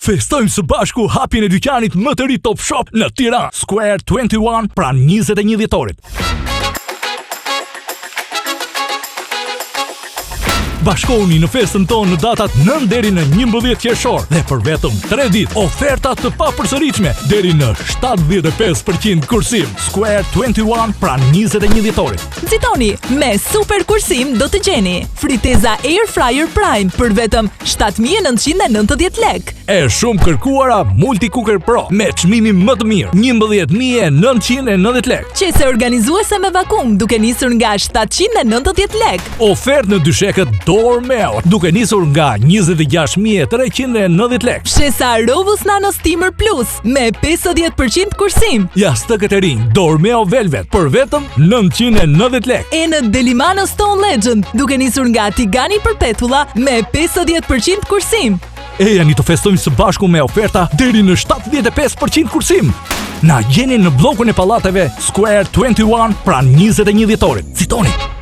Festojmë së bashku hapjen e dyqanit më të ri Top Shop në Tiranë, Square 21, pranë 21 dhjetorit. Bashkohuni në festën tonë në datat 9 deri në 11 qershor dhe për vetëm 3 ditë oferta të papërsëritshme deri në 75% kursim. Square 21 pranë 21 dhjetorit. Nxitoni, me super kursim do të gjeni friteza Air Fryer Prime për vetëm 7.990 lek. E shumë kërkuara Multi Cooker Pro me çmimin më të mirë, 11.990 lek. Qese organizuese me vakum duke nisur nga 790 lek. Ofertë në dyshekët Dormeo duke nisur nga 26.390 lek. Shesa Rovus Nano Steamer Plus me 50% kursim. Jastëket e rinj Dormeo Velvet për vetëm 990 lek. E në Delimano Stone Legend duke nisur nga Tigani Perpetulla me 50% kursim. E jani të festojmë së bashku me oferta deri në 75% kursim. Na gjeni në bllokun e pallateve Square 21 pranë 21 dhjetorit. Nxitoni!